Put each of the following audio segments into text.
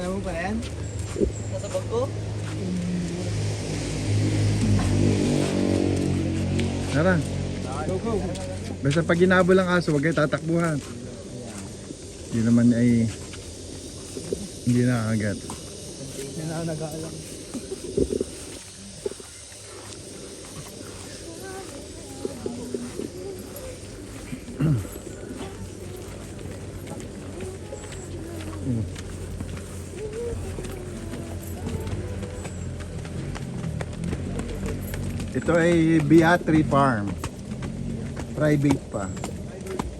Dala mo pa yan? Nasa bag ko? Tara. Go, go. Basta pag ginabol ang aso, huwag kayo tatakbuhan. Hindi naman ay hindi nakakagat. Hindi na ako nag-aalam. Ito ay Beatry Farm. Private pa.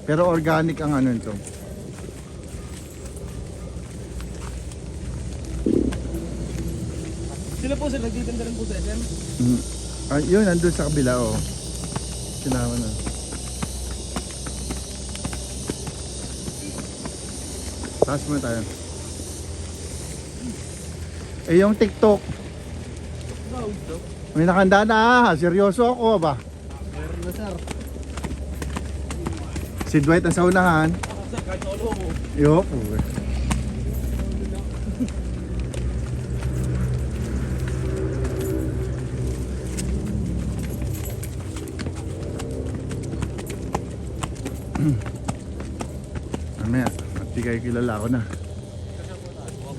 Pero organic ang ano ito. Sila po sila, nagtitinda rin po sa SM. Yun, nandun sa kabila, oh. Sinama na. Taas mo tayo. Eh, yung TikTok. May nakanda na, seryoso ako ba? Meron na sir. Si Dwight ang sa unahan. Sir, kahit solo mo. Yup. Mamaya, at di kayo kilala ko na.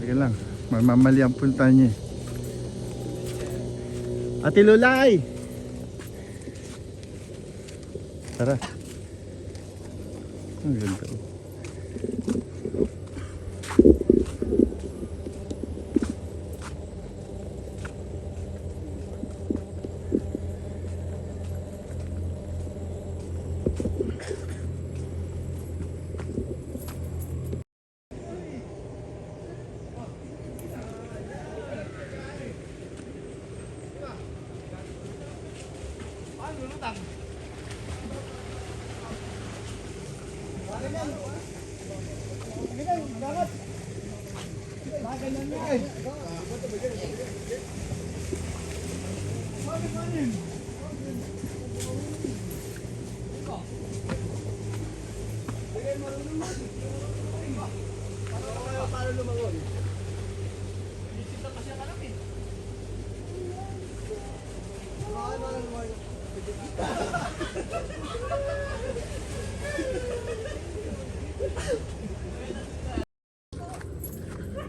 Sige lang, mamamali ang punta niya. Ate Lulay! Tara. Ang ganda.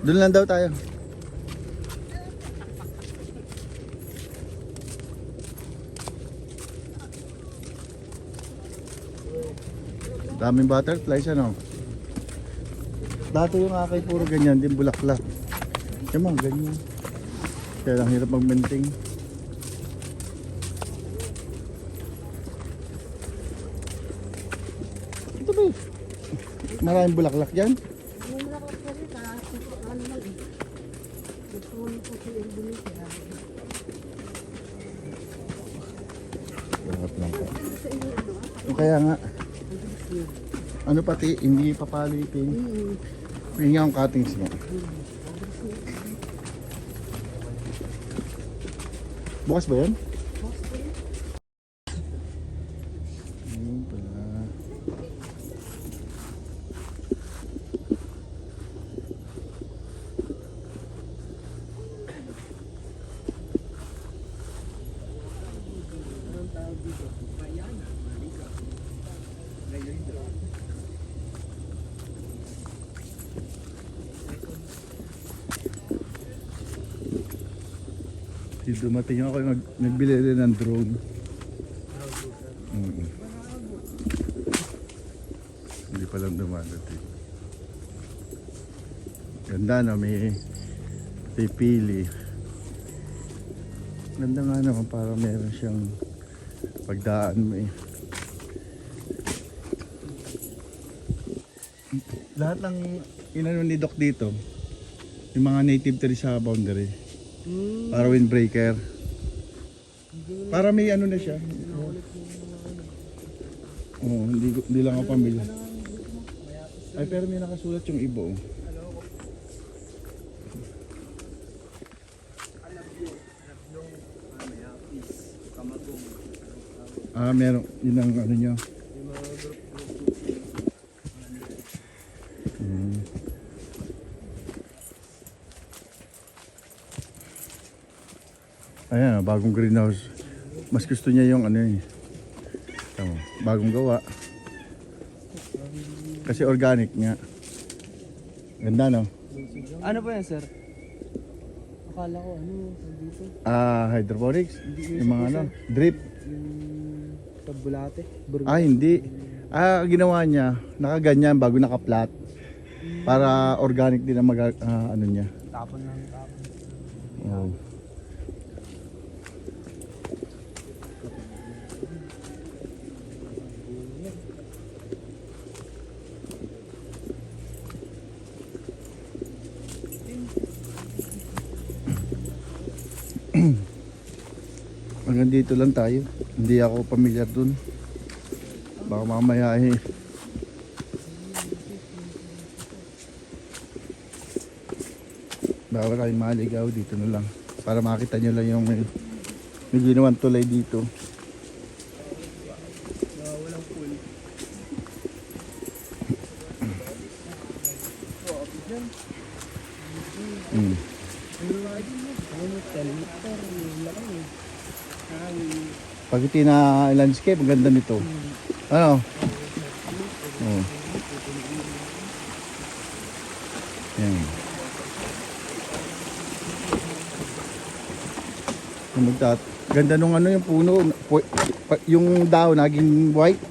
Doon lang daw tayo. Daming butterflies ano. Dati yung akay puro ganyan, din bulaklak. Kaya mo, ganyan. Kaya lang hirap mag-maintain. Ito ba? Maraming bulaklak dyan. Sarap lang po. Kaya nga. Ano pati, hindi papalitin. Hindi nga ang cuttings mo. Bukas ba yan? Ayun pala. Dumating ako, nagbili rin ng drone. Hindi pa lang dumadating. Ganda no, may pipili. Ganda nga naman, para meron siyang pagdaan mo eh. Lahat ng inano ni Doc dito, yung mga native trees sa boundary. Para windbreaker. Para may ano na siya. Oo, hindi lang ako pamilya. Ay, pero may nakasulat yung iba. Meron. Yun ang ano nyo. Ayan, bagong greenhouse. Mas gusto niya yung ano eh. Tama, bagong gawa. Kasi organic nga. Ganda no? Ano po yan, sir? Akala ko, ano, dito? Hydroponics. Yung mga ano, drip. Yung sa bulate. Hindi. Ginawa niya, nakaganyan bago naka-flat. Para organic din ang ano niya. Tapon lang, tapon. Oh. Hanggang dito lang tayo. Hindi ako pamilyar dun. Baka mamaya baka tayong maligaw dito na lang. Para makita nyo lang yung may ginawang tulay dito. Walang pool. Mm. Ano, 10 meter. Laki eh. Pag tina-landscape, ang ganda nito. Ano? Oh. Yan. Ganda nung ano yung puno, yung daw naging white.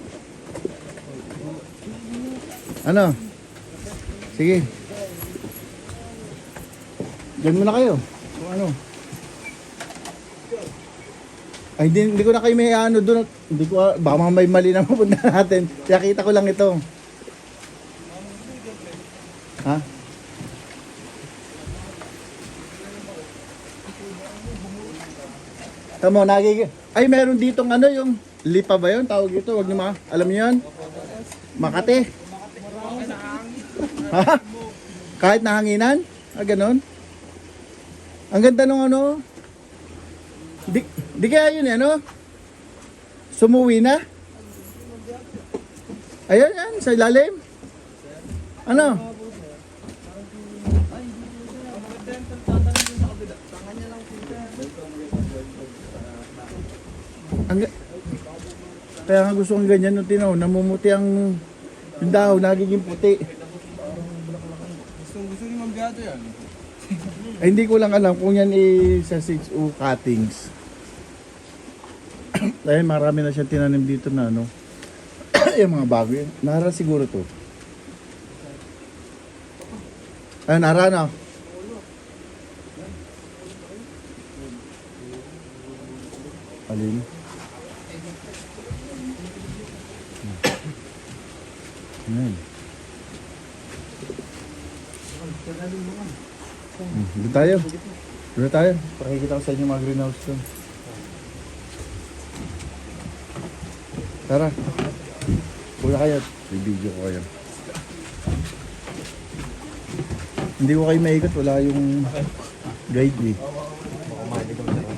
Ano? Sige. Diyan muna kayo. Kung ano? Ay, hindi ko na kayo may ano doon. Hindi ko, baka may mali na mapunta natin. Kaya kita ko lang ito. Ha? Tamo, ay, meron ditong ano yung lipa ba yun? Tawag ito, wag niyo alam niyo yun? Makate. Ha? Kahit nahanginan? Ganon? Ang ganda nung ano. Di kaya yun ano? Sumuwi na? Ayan yan, sa ilalim. Ano? Kaya nga gusto kong ganyan nung tinaw, namumuti ang yung daw, nagiging puti. Gusto ni Ma'am Beato yan. Ay, hindi ko lang alam kung yan sa 6O cuttings. Dahil marami na siyang tinanim dito na ano. Yung mga bago yun. Nara siguro to. Ayun, nara na. Alin? Ayan. Doon tayo. Doon tayo. Pakikita ko sa inyo mga greenhouse doon. Tara. Pula kayo. I-video ko kayo. Hindi ko kayo maikot. Wala yung guide eh.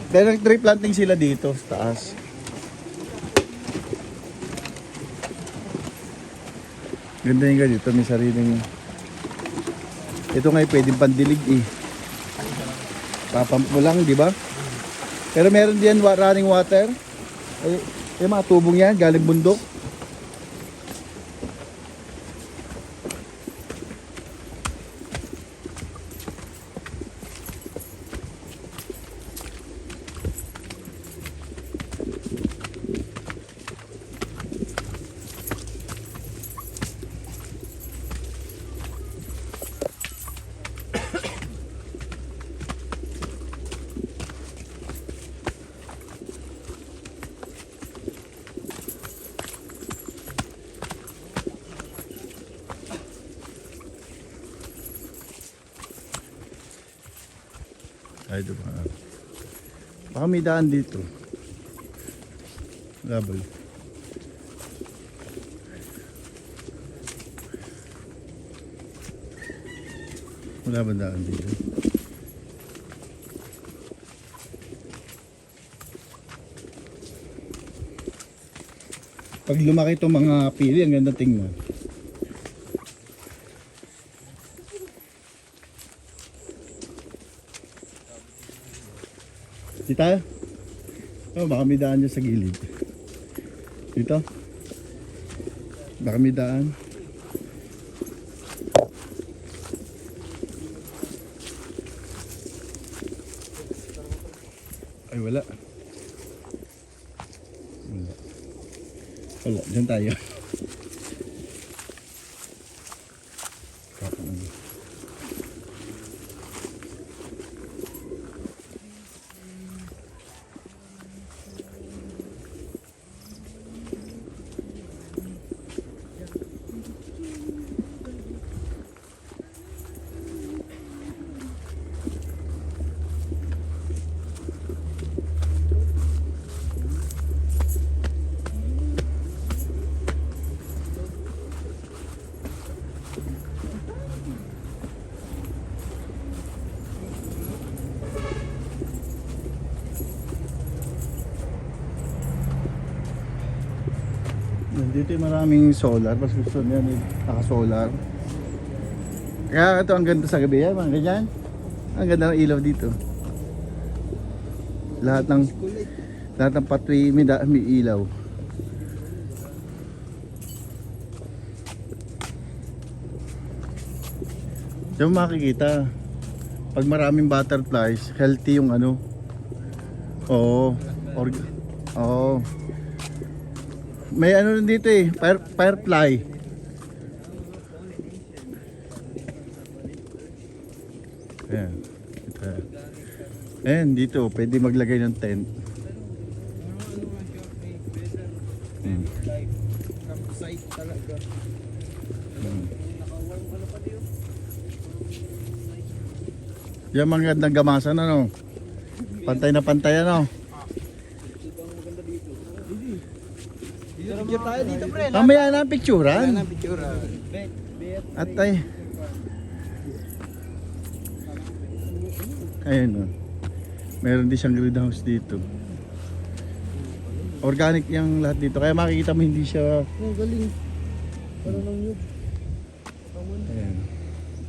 Pero nag-tree planting sila dito sa taas. Ganda yung ganito. May sariling... Ito nga pwedeng pandilig eh. Papamp mo lang, di ba? Pero meron din running water. Yung mga tubong yan, galing bundok. Ay, diba? Baka may daan dito. Labay. Wala ba daan dito? Pag lumaki itong mga pili, ang ganda tingnan. Di tayo? Oh, baka may daan dyan sa gilid. Dito? Baka may daan. Ay, wala. Wala. Wala, dyan tayo. Dito yung maraming solar, mas gusto niya naka-solar. Kaya ito ang ganda sa gabi yan, mga ganyan. Ang ganda ng ilaw dito. Lahat ng pathway may ilaw. Diyan makikita. Pag maraming butterflies, healthy yung ano. Oo. Oo. May ano dito eh, firefly. Ayan. Ayan, dito, pwede maglagay ng tent. Site talaga. Yan magandang gamasan ano. Pantay na pantay ano. Picture tayo dito, pre. Mamaya na ang picturean. Wala na picture. At ay. Ayun o. Meron din siyang greenhouse dito. Organic yung lahat dito. Kaya makikita mo hindi siya. Oh, galing. Parang lang yun. Ayan.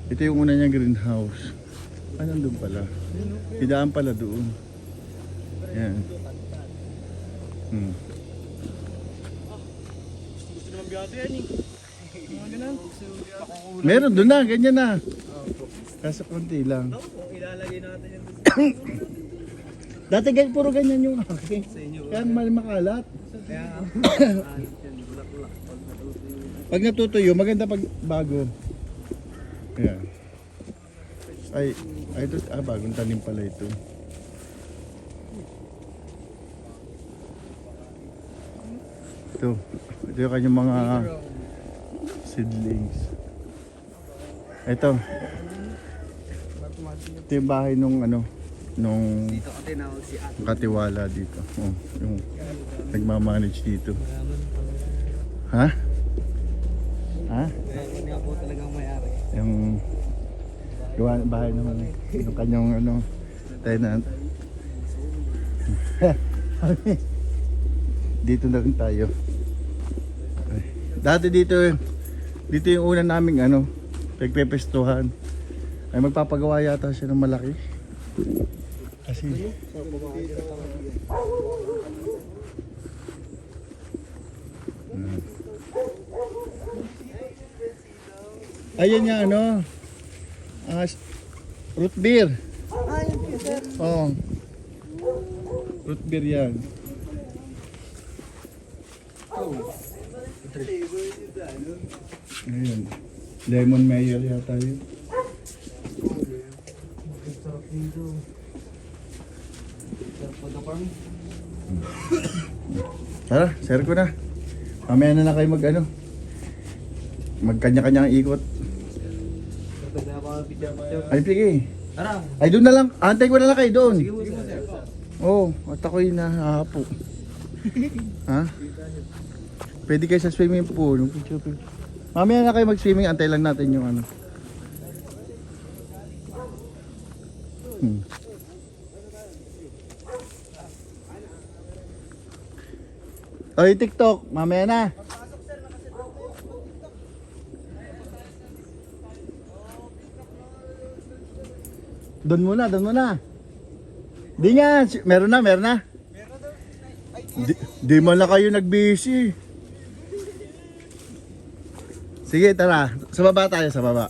Ito yung una niyang greenhouse. Ah, nandun pala. Idaan pala doon. Ayan. Gusto naman biyato yan eh. Mga ganun. Meron doon na, ganyan na. Kaso konti lang. Kung ilalagay natin yan Dati ganyan, puro ganyan yung akin. sa inyo. Kaya makalat. Kaya, Pag natutuyo, maganda pag bago. Ayan. Ay ito, bagong tanim pala ito. Ito yung kanyang mga seedlings. Ito yung bahay nung ano, nung dito ka tinawag si Ate. katiwala dito. Oh, yung nagmamanage dito. Ha? Ha? Hindi nga po talagang may-ari. Yung gawa ng bahay naman yung kanyang ano tenant. Dito na rin tayo. Ay. Dati dito yung una naming ano nagpepestuhan. Ay magpapagawa yata siya ng malaki. Kasi ayan niya ano root beer. Ah, yun po, sir. Oh. Root beer yan. Ayan. Lemon mayor yata yun. Sarap dito. Sarap pa the farm. Tara, share ko na. Mamaya na kayo mag ano. Magkanya-kanyang ikot. Ay, pigi. Tara. Ay, doon na lang. Antay ko na lang kayo doon. Sige po, sir. Oo, at ako'y nahahapo. Ha? Pwede kayo sa swimming pool. Mamaya na kayo mag-swimming, antay lang natin yung ano. Oy, TikTok, mamaya na. Doon muna, doon muna. Di nga, meron na, meron na. Di man na kayo nag-busy. Sige, tara. Sa baba tayo, sa baba.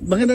Bakit